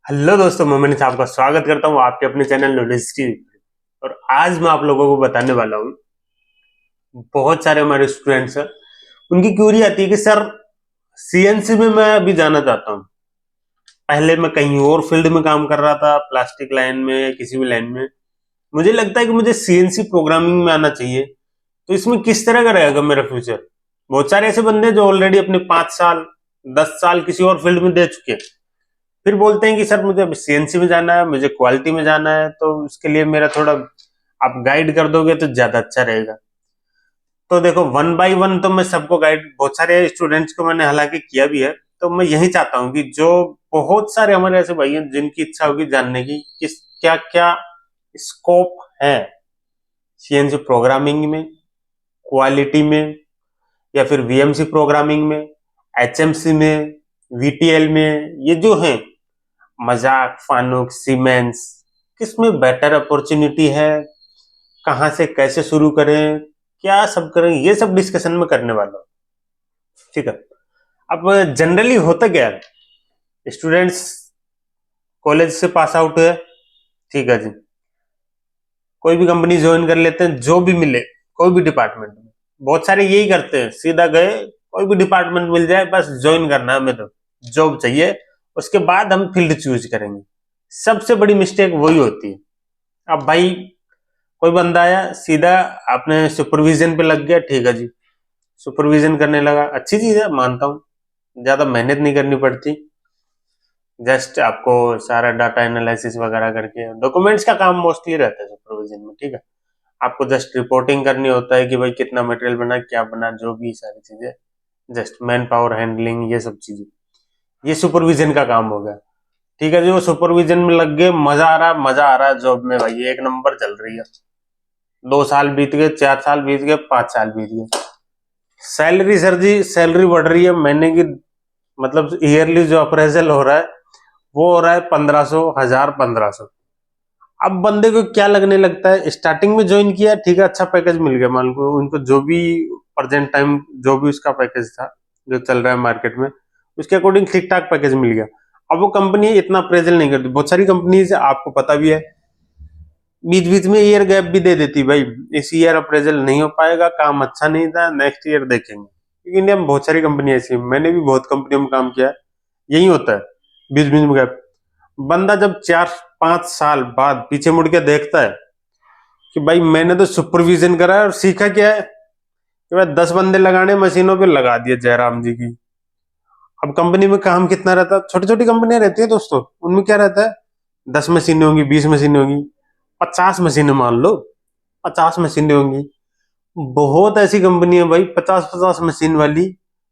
Hello दोस्तों, मैं मनीष आपका स्वागत करता हूँ आपके अपने चैनल नॉलेज टीवी पर। और आज मैं आप लोगों को बताने वाला हूँ, बहुत सारे हमारे स्टूडेंट्स हैं, उनकी क्यूरी आती है कि सर सीएनसी में मैं अभी जाना चाहता हूँ। पहले मैं कहीं और फील्ड में काम कर रहा था, प्लास्टिक लाइन में या किसी भी लाइन में। मुझे लगता है कि मुझे सीएनसी प्रोग्रामिंग में आना चाहिए, तो इसमें किस तरह का रहेगा मेरा फ्यूचर। बहुत सारे ऐसे बंदे जो ऑलरेडी अपने 5 साल 10 साल किसी और फील्ड में दे चुके हैं, फिर बोलते हैं कि सर मुझे अब सीएनसी में जाना है, मुझे क्वालिटी में जाना है, तो उसके लिए मेरा थोड़ा आप गाइड कर दोगे तो ज्यादा अच्छा रहेगा। तो देखो, वन बाय वन तो मैं सबको गाइड, बहुत सारे स्टूडेंट्स को मैंने हालांकि किया भी है। तो मैं यही चाहता हूँ कि जो बहुत सारे हमारे ऐसे भाई हैं जिनकी इच्छा होगी जानने की किस क्या क्या स्कोप है सीएनसी प्रोग्रामिंग में, क्वालिटी में, या फिर वीएमसी प्रोग्रामिंग में, एचएमसी में, वीटीएल में, ये जो है मजाक, फानुक, सीमेंस, किसमें बेटर अपॉर्चुनिटी है, कहां से कैसे शुरू करें, क्या सब करें, ये सब डिस्कशन में करने वाला हूं। ठीक है। अब जनरली होता क्या है, स्टूडेंट्स कॉलेज से पास आउट हुए, ठीक है जी, कोई भी कंपनी ज्वाइन कर लेते हैं, जो भी मिले, कोई भी डिपार्टमेंट में। बहुत सारे यही करते हैं, सीधा गए, कोई भी डिपार्टमेंट मिल जाए बस ज्वाइन करना है, हमें तो जॉब चाहिए, उसके बाद हम फील्ड चूज करेंगे। सबसे बड़ी मिस्टेक वही होती है। अब भाई कोई बंदा आया सीधा आपने सुपरविजन पे लग गया, ठीक है जी, सुपरविजन करने लगा, अच्छी चीज है, मानता हूँ, ज्यादा मेहनत नहीं करनी पड़ती। जस्ट आपको सारा डाटा एनालिसिस वगैरह करके डॉक्यूमेंट्स का काम मोस्टली रहता है सुपरविजन में, ठीक है। आपको जस्ट रिपोर्टिंग करनी होता है कि भाई कितना मटेरियल बना, क्या बना, जो भी सारी चीजें, जस्ट मैन पावर हैंडलिंग, ये सब चीजें, ये सुपरविजन का काम हो गया। ठीक है जी, वो सुपरविजन में लग गए, मजा आ रहा है जॉब में, भाई एक नंबर चल रही है। 2 साल बीत गए, 4 साल बीत गए, 5 साल बीत गए, सैलरी सर जी, सैलरी बढ़ रही है महीने की, मतलब ईयरली जो अप्रेजल हो रहा है वो हो रहा है 1500, 1000, 1500। अब बंदे को क्या लगने लगता है, स्टार्टिंग में ज्वाइन किया, ठीक है, अच्छा पैकेज मिल गया, मान लो उनको जो भी प्रेजेंट टाइम जो भी उसका पैकेज था जो चल रहा है मार्केट में, उसके अकॉर्डिंग ठीक ठाक पैकेज मिल गया। अब वो कंपनी इतना अप्रेजल नहीं करती, बहुत सारी कंपनीज आपको पता भी है, बीच बीच में ईयर गैप भी दे देती, भाई इस ईयर अप्रेजल नहीं हो पाएगा, काम अच्छा नहीं था, नेक्स्ट ईयर देखेंगे, क्योंकि इंडिया में बहुत सारी कंपनी ऐसी है, मैंने भी बहुत कंपनियों में काम किया है, यही होता है, बीच बीच में गैप। बंदा जब 4-5 साल बाद पीछे मुड़ के देखता है कि भाई मैंने तो सुपरविजन करा है और सीखा क्या है, कि भाई 10 बंदे लगाने मशीनों पे लगा दिए जयराम जी की। अब कंपनी में काम कितना रहता है, छोटी छोटी कंपनियां रहती है दोस्तों, उनमें क्या रहता है, 10 मशीनें होंगी, 20 मशीनें होंगी, 50 मशीनें मान लो, 50 मशीनें होंगी। बहुत ऐसी कंपनी है भाई, 50-50 मशीन वाली,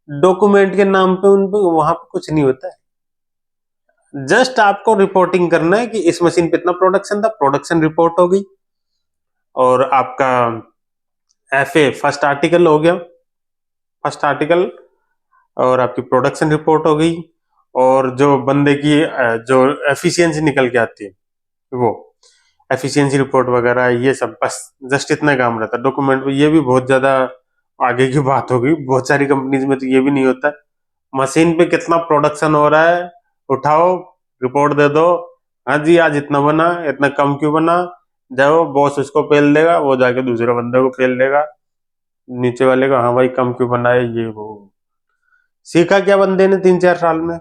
डॉक्यूमेंट के नाम पे उन पे वहां पे कुछ नहीं होता है। जस्ट आपको रिपोर्टिंग करना है कि इस मशीन पे इतना प्रोडक्शन था, प्रोडक्शन रिपोर्ट हो गई, और आपका एफए फर्स्ट आर्टिकल हो गया, फर्स्ट आर्टिकल, और आपकी प्रोडक्शन रिपोर्ट हो गई, और जो बंदे की जो एफिशिएंसी निकल के आती है वो एफिशिएंसी रिपोर्ट वगैरह, ये सब बस जस्ट इतना काम रहता है डॉक्यूमेंट में। ये भी बहुत ज्यादा आगे की बात होगी, बहुत सारी कंपनीज में तो ये भी नहीं होता। मशीन पे कितना प्रोडक्शन हो रहा है, उठाओ, रिपोर्ट दे दो, हाँ जी आज इतना बना, इतना कम क्यों बना, जाओ बॉस उसको पेल देगा, वो जाके दूसरे बंदे को पेल देगा, नीचे वाले को, हाँ भाई कम क्यों बना है, ये वो। सीखा क्या बंदे ने 3-4 साल में,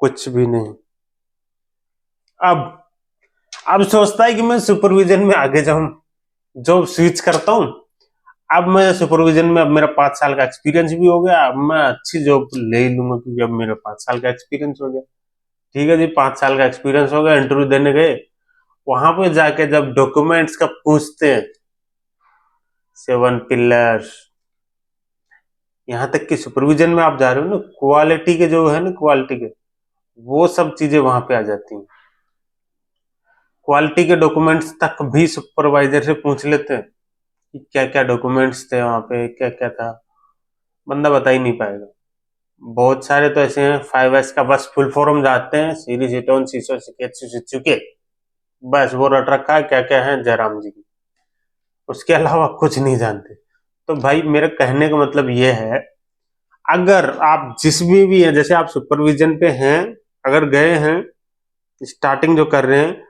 कुछ भी नहीं। अब अब सोचता है कि मैं सुपरविजन में आगे जाऊं, जॉब स्विच करता हूं। अब मैं सुपरविजन में, अब मेरा 5 साल का एक्सपीरियंस भी हो गया, अब मैं अच्छी जॉब ले ही लूंगा, क्योंकि अब मेरा 5 साल का एक्सपीरियंस हो गया। ठीक है जी, 5 साल का एक्सपीरियंस हो गया, इंटरव्यू देने गए, वहां पे जाके जब डॉक्यूमेंट्स का पूछते हैं, 7 पिलर्स, यहाँ तक कि सुपरविजन में आप जा रहे हो ना, क्वालिटी के जो है ना, क्वालिटी के वो सब चीजें वहां पे आ जाती हैं। क्वालिटी के डॉक्यूमेंट्स तक भी सुपरवाइजर से पूछ लेते हैं कि क्या क्या डॉक्यूमेंट्स थे वहां पे, क्या क्या था, बंदा बता ही नहीं पाएगा। बहुत सारे तो ऐसे हैं, 5S का बस फुल फॉर्म जानते हैं, सीरी सीटोन सीसो सिकेट चुके, बस वो रट रखा है क्या क्या है जयराम जी की, उसके अलावा कुछ नहीं जानते। तो भाई मेरे कहने का मतलब ये है, अगर आप जिस भी हैं, जैसे आप सुपरविजन पे हैं, अगर गए हैं, स्टार्टिंग जो कर रहे हैं,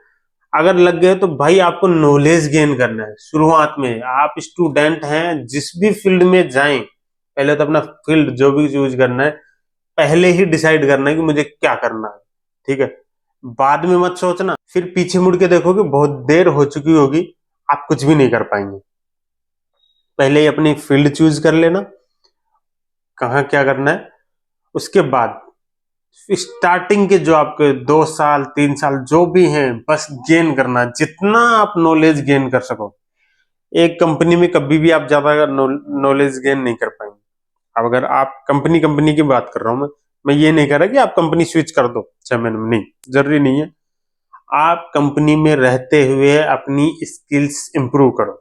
अगर लग गए तो भाई आपको नॉलेज गेन करना है शुरुआत में। आप स्टूडेंट हैं, जिस भी फील्ड में जाएं, पहले तो अपना फील्ड जो भी चूज करना है पहले ही डिसाइड करना है कि मुझे क्या करना है, ठीक है। बाद में मत सोचना, फिर पीछे मुड़ के देखोगे बहुत देर हो चुकी होगी, आप कुछ भी नहीं कर पाएंगे। पहले ही अपनी फील्ड चूज कर लेना, कहाँ क्या करना है। उसके बाद स्टार्टिंग के जो आपके 2 साल 3 साल जो भी हैं, बस गेन करना, जितना आप नॉलेज गेन कर सको। एक कंपनी में कभी भी आप ज्यादा नॉलेज गेन नहीं कर पाएंगे। अब अगर आप कंपनी कंपनी की बात कर रहा हूं मैं ये नहीं कह रहा कि आप कंपनी स्विच कर दो 6 महीने में, नहीं, जरूरी नहीं है। आप कंपनी में रहते हुए अपनी स्किल्स इंप्रूव करो,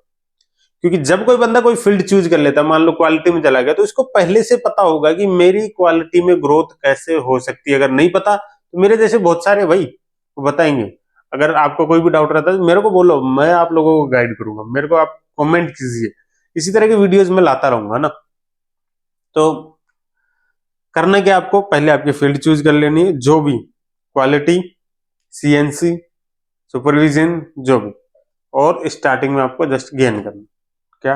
क्योंकि जब कोई बंदा कोई फील्ड चूज कर लेता है, मान लो क्वालिटी में चला गया, तो इसको पहले से पता होगा कि मेरी क्वालिटी में ग्रोथ कैसे हो सकती है। अगर नहीं पता तो मेरे जैसे बहुत सारे भाई वो बताएंगे। अगर आपको कोई भी डाउट रहता है तो मेरे को बोलो, मैं आप लोगों को गाइड करूंगा, मेरे को आप कमेंट कीजिए, इसी तरह के वीडियोस में लाता रहूंगा ना। तो करना क्या, आपको पहले आपकी फील्ड चूज कर लेनी है, जो भी क्वालिटी, सीएनसी, सुपरविजन, जो भी, और स्टार्टिंग में आपको जस्ट गेन करना क्या,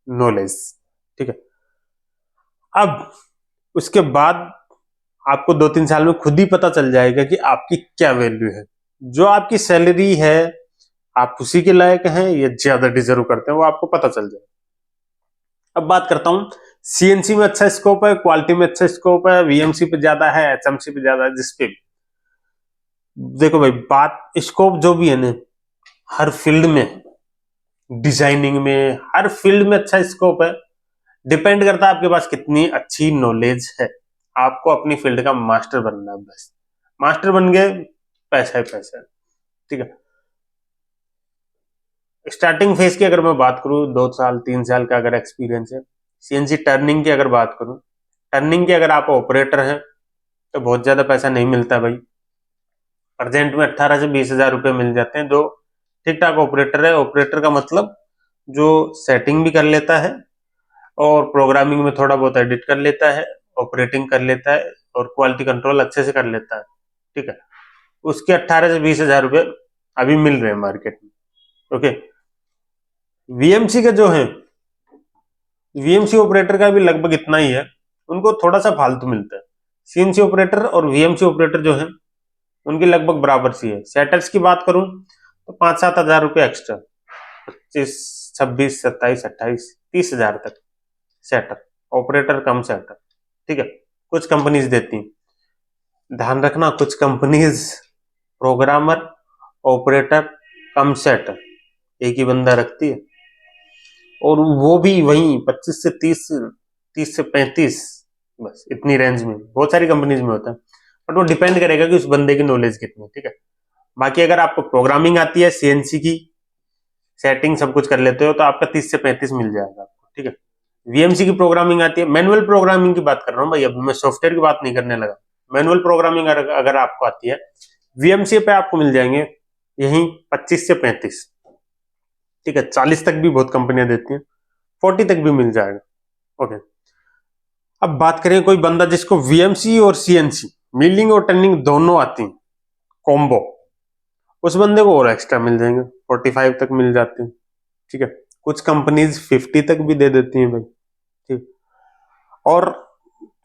नॉलेज, ठीक है। अब उसके बाद आपको 2-3 साल में खुद ही पता चल जाएगा कि आपकी क्या वैल्यू है। जो आपकी सैलरी है, आप उसी के लायक हैं या ज्यादा डिजर्व करते हैं, वो आपको पता चल जाएगा। अब बात करता हूं, सीएनसी में अच्छा स्कोप है, क्वालिटी में अच्छा स्कोप है, वीएमसी पे ज्यादा है, एचएमसी पे ज्यादा है, जिसपे भी देखो भाई, बात स्कोप जो भी है ना, हर फील्ड में, डिजाइनिंग में, हर फील्ड में अच्छा स्कोप है। डिपेंड करता है आपके पास कितनी अच्छी नॉलेज है। आपको अपनी फील्ड का मास्टर बनना है, बस। मास्टर बन गए, पैसा ही पैसा है, ठीक है। स्टार्टिंग फेज की अगर मैं बात करूं, 2 साल 3 साल का अगर एक्सपीरियंस है, सीएनसी टर्निंग की अगर बात करूं, टर्निंग के अगर आप ऑपरेटर हैं तो बहुत ज्यादा पैसा नहीं मिलता भाई। प्रेजेंट में 18 से 20 हजार रुपये मिल जाते हैं, जो ठीक ठाक ऑपरेटर है। ऑपरेटर का मतलब जो सेटिंग भी कर लेता है और प्रोग्रामिंग में थोड़ा बहुत एडिट कर लेता है, ऑपरेटिंग कर लेता है और क्वालिटी कंट्रोल अच्छे से कर लेता है, ठीक है। उसके 18 से 20 हजार रुपये अभी मिल रहे हैं मार्केट में, ओके। वीएमसी के जो है, वीएमसी ऑपरेटर का भी लगभग इतना ही है, उनको थोड़ा सा फालतू मिलता है। सीएनसी ऑपरेटर और वीएमसी ऑपरेटर जो है उनकी लगभग बराबर सी है। सेटर्स की बात करूं तो 5-7 हजार रुपये एक्स्ट्रा, 25 26 27 28 30 हजार तक सेटर, ऑपरेटर कम सेटर, ठीक है। कुछ कंपनीज देती हैं, ध्यान रखना, कुछ कंपनीज प्रोग्रामर, ऑपरेटर, कम सेटर एक ही बंदा रखती है, और वो भी वही 25 से 30, 30 से 35, बस इतनी रेंज में बहुत सारी कंपनीज में होता है। बट वो डिपेंड करेगा कि उस बंदे की नॉलेज कितनी है, ठीक है। बाकी अगर आपको प्रोग्रामिंग आती है, सीएनसी की सेटिंग सब कुछ कर लेते हो, तो आपका 30 से 35 मिल जाएगा आपको, ठीक है। वीएमसी की प्रोग्रामिंग आती है, मैनुअल प्रोग्रामिंग की बात कर रहा हूँ भाई, अभी मैं सॉफ्टवेयर की बात नहीं करने लगा। मैनुअल प्रोग्रामिंग अगर आपको आती है, वीएमसी पे आपको मिल जाएंगे यही 25 से 35, ठीक है। 40 तक भी बहुत कंपनियां देती हैं, 40 तक भी मिल जाएगा, ओके। अब बात करें कोई बंदा जिसको वीएमसी और सीएनसी, मिलिंग और टर्निंग दोनों आती हैं, कॉम्बो, उस बंदे को और एक्स्ट्रा मिल जाएंगे, 45 तक मिल जाते हैं, ठीक है। कुछ कंपनीज 50 तक भी दे देती हैं भाई, ठीक। और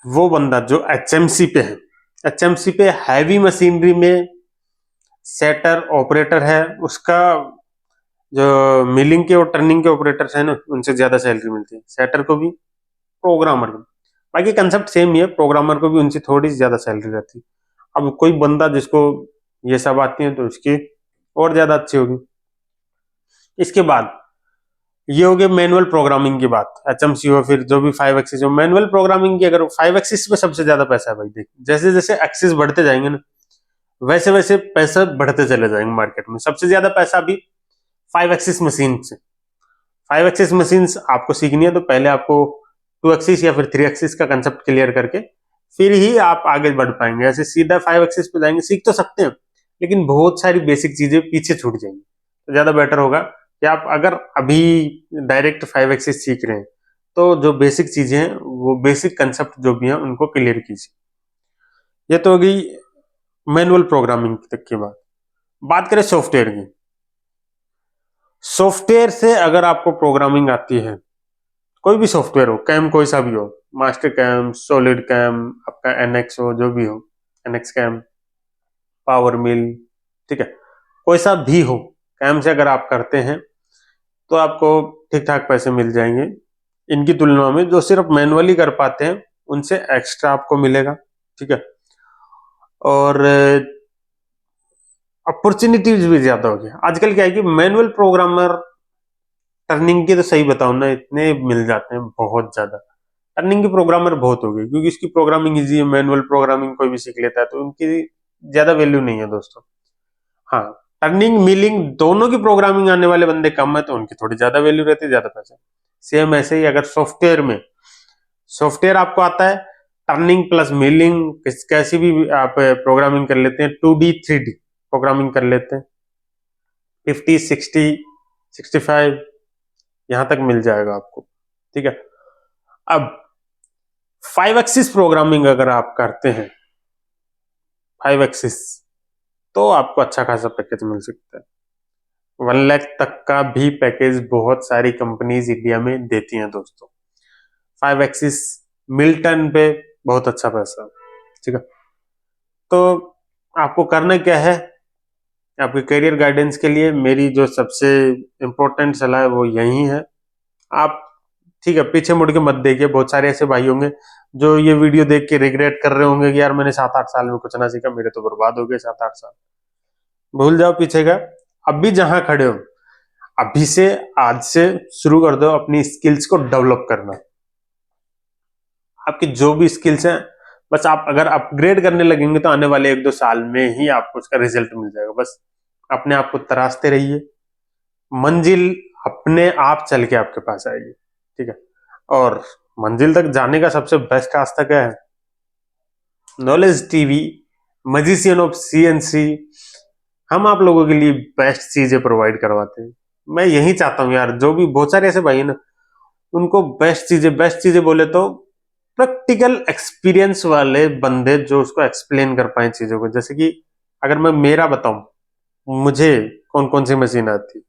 वो बंदा जो एचएमसी पे है, एचएमसी पे हैवी मशीनरी में सेटर ऑपरेटर है, उसका जो मिलिंग के और टर्निंग के ऑपरेटर्स है ना, उनसे ज्यादा सैलरी मिलती है, सेटर को भी, प्रोग्रामर को। बाकी कंसेप्ट सेम ही है, प्रोग्रामर को भी उनसे थोड़ी सी ज्यादा सैलरी रहती है। अब कोई बंदा जिसको ये सब आती है तो उसकी और ज्यादा अच्छी होगी। इसके बाद ये हो गया मैनुअल प्रोग्रामिंग की बात, एचएमसी हो, फिर जो भी 5 एक्सिस हो। मैनुअल प्रोग्रामिंग की अगर 5 एक्सिस पे सबसे ज्यादा पैसा है भाई, देख जैसे जैसे एक्सिस बढ़ते जाएंगे ना, वैसे वैसे पैसा बढ़ते चले जाएंगे मार्केट में। सबसे ज्यादा पैसा अभी 5 एक्सिस मशीन से। 5 एक्सिस मशीन आपको सीखनी है तो पहले आपको 2 एक्सिस या फिर 3 एक्सिस का कंसेप्ट क्लियर करके फिर ही आप आगे बढ़ पाएंगे। ऐसे सीधा 5 एक्सिस पे जाएंगे, सीख तो सकते हैं लेकिन बहुत सारी बेसिक चीजें पीछे छूट जाएंगी। तो ज्यादा बेटर होगा कि आप अगर अभी डायरेक्ट 5 एक्सिस सीख रहे हैं तो जो बेसिक चीजें हैं, वो बेसिक कंसेप्ट जो भी हैं उनको क्लियर कीजिए। ये तो होगी मैनुअल प्रोग्रामिंग तक की बात। बात करें सॉफ्टवेयर की, सॉफ्टवेयर से अगर आपको प्रोग्रामिंग आती है, कोई भी सॉफ्टवेयर हो, कैम कोई सा भी हो, मास्टर कैम, सॉलिड कैम, आपका एनएक्स हो, जो भी हो, एनएक्स कैम, पावर मिल, ठीक है, कोई सा भी हो, कैम से अगर आप करते हैं तो आपको ठीक ठाक पैसे मिल जाएंगे। इनकी तुलना में जो सिर्फ मैनुअली कर पाते हैं उनसे एक्स्ट्रा आपको मिलेगा, ठीक है। और अपॉर्चुनिटीज भी ज्यादा होगी। आजकल क्या है कि मैनुअल प्रोग्रामर, टर्निंग के तो सही बताऊं ना, इतने मिल जाते हैं बहुत ज्यादा। टर्निंग के प्रोग्रामर बहुत हो गए क्योंकि इसकी प्रोग्रामिंग इजी है, मैनुअल प्रोग्रामिंग कोई भी सीख लेता है, तो उनकी ज्यादा वैल्यू नहीं है दोस्तों। हाँ, टर्निंग मिलिंग दोनों की प्रोग्रामिंग आने वाले बंदे कम है तो उनकी थोड़ी ज्यादा वैल्यू रहती है, ज्यादा पैसा। सेम ऐसे ही अगर सॉफ्टवेयर में, सॉफ्टवेयर आपको आता है, टर्निंग प्लस मिलिंग कैसी भी आप प्रोग्रामिंग कर लेते हैं, 2D 3D प्रोग्रामिंग कर लेते हैं, 50 60 65 यहां तक मिल जाएगा आपको, ठीक है। अब 5 एक्सिस प्रोग्रामिंग अगर आप करते हैं, 5 एक्सिस, तो आपको अच्छा खासा पैकेज मिल सकता है। 1 लाख तक का भी पैकेज बहुत सारी कंपनीज इंडिया में देती हैं दोस्तों। 5 एक्सिस मिल्टन पे बहुत अच्छा पैसा, ठीक है। तो आपको करना क्या है, आपके करियर गाइडेंस के लिए मेरी जो सबसे इंपॉर्टेंट सलाह है वो यही है। आप, ठीक है, पीछे मुड़ के मत देखिए। बहुत सारे ऐसे भाई होंगे जो ये वीडियो देख के रिग्रेट कर रहे होंगे कि यार मैंने 7-8 साल में कुछ ना सीखा, मेरे तो बर्बाद हो गए 7-8 साल। भूल जाओ पीछे का, अभी जहां खड़े हो, अभी से, आज से शुरू कर दो अपनी स्किल्स को डेवलप करना। आपकी जो भी स्किल्स हैं, बस आप अगर अपग्रेड करने लगेंगे तो आने वाले 1-2 साल में ही आपको उसका रिजल्ट मिल जाएगा। बस अपने आप को तराशते रहिए, मंजिल अपने आप चल के आपके पास आएगी, ठीक है। और मंजिल तक जाने का सबसे बेस्ट रास्ता क्या है, knowledge TV, magician of CNC, हम आप लोगों के लिए बेस्ट चीजें प्रोवाइड करवाते हैं। मैं यही चाहता हूँ यार, जो भी बहुत सारे ऐसे भाई हैं ना, उनको बेस्ट चीजें बोले तो प्रैक्टिकल एक्सपीरियंस वाले बंदे जो उसको एक्सप्लेन कर पाए चीजों को। जैसे कि अगर मैं मेरा बताऊं, मुझे कौन कौन सी मशीन आती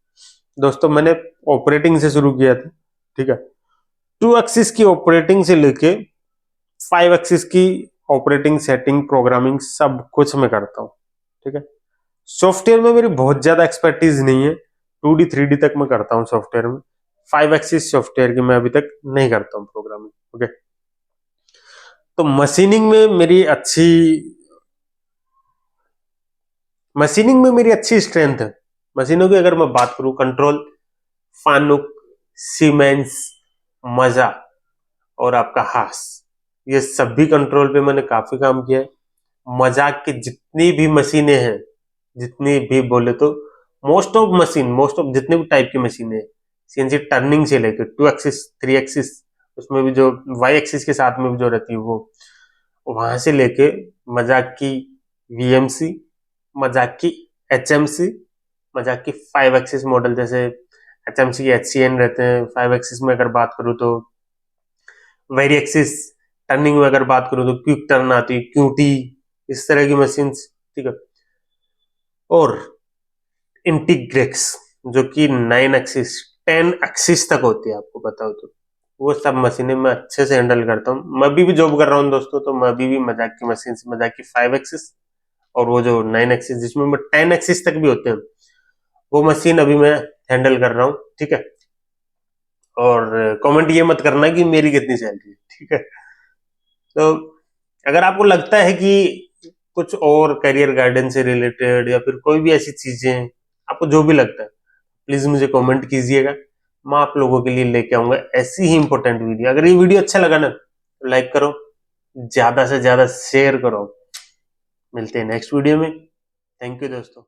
दोस्तों, मैंने ऑपरेटिंग से शुरू किया था, ठीक है। 2 एक्सिस की ऑपरेटिंग से लेके 5 एक्सिस की ऑपरेटिंग, सेटिंग, प्रोग्रामिंग सब कुछ मैं करता हूँ, ठीक है। सॉफ्टवेयर में मेरी बहुत ज्यादा एक्सपर्टीज नहीं है, 2D 3D तक मैं करता हूँ सॉफ्टवेयर में। 5 एक्सिस सॉफ्टवेयर की मैं अभी तक नहीं करता हूँ प्रोग्रामिंग, ओके। तो मशीनिंग में मेरी अच्छी स्ट्रेंथ है। मशीनों की अगर मैं बात करूं, कंट्रोल, फानुक, सीमेंस, मजा और आपका हास, ये सभी कंट्रोल पे मैंने काफी काम किया है। मजाक की जितनी भी मशीनें हैं, जितनी भी बोले तो मोस्ट ऑफ जितने भी टाइप की मशीनें हैं, सीएनसी टर्निंग से लेकर 2 एक्सिस 3 एक्सिस, उसमें भी जो वाई एक्सिस के साथ में भी जो रहती है वो, वहां से लेके मजाक की वीएमसी, मजाक की एचएमसी, मजाक की 5 एक्सिस मॉडल, जैसे एचएमसी के एचसीएन रहते हैं। 5 एक्सिस में अगर बात करूं तो वेरी एक्सिस, टर्निंग में अगर बात करूं तो क्विक टर्न आती है, क्यूटी, इस तरह की मशीन, ठीक है। और इंटीग्रेक्स जो कि 9 एक्सिस 10 एक्सिस तक होती है, आपको बताओ तो वो सब मशीनें मैं अच्छे से हैंडल करता हूँ। मैं अभी भी जॉब कर रहा हूँ दोस्तों, तो मैं अभी भी मजाक की मशीन से, मजाक की 5 एक्सिस और वो जो 9 एक्सिस जिसमें मैं 10 एक्सिस तक भी होते हैं, वो मशीन अभी मैं हैंडल कर रहा हूँ, ठीक है। और कमेंट ये मत करना कि मेरी कितनी सैलरी है, ठीक है। तो अगर आपको लगता है कि कुछ और करियर गाइडेंस से रिलेटेड या फिर कोई भी ऐसी चीजें, आपको जो भी लगता है, प्लीज मुझे कमेंट कीजिएगा। मैं आप लोगों के लिए लेके आऊंगा ऐसी ही इंपॉर्टेंट वीडियो। अगर ये वीडियो अच्छा लगा ना तो लाइक करो, ज्यादा से ज्यादा शेयर करो। मिलते हैं नेक्स्ट वीडियो में। थैंक यू दोस्तों।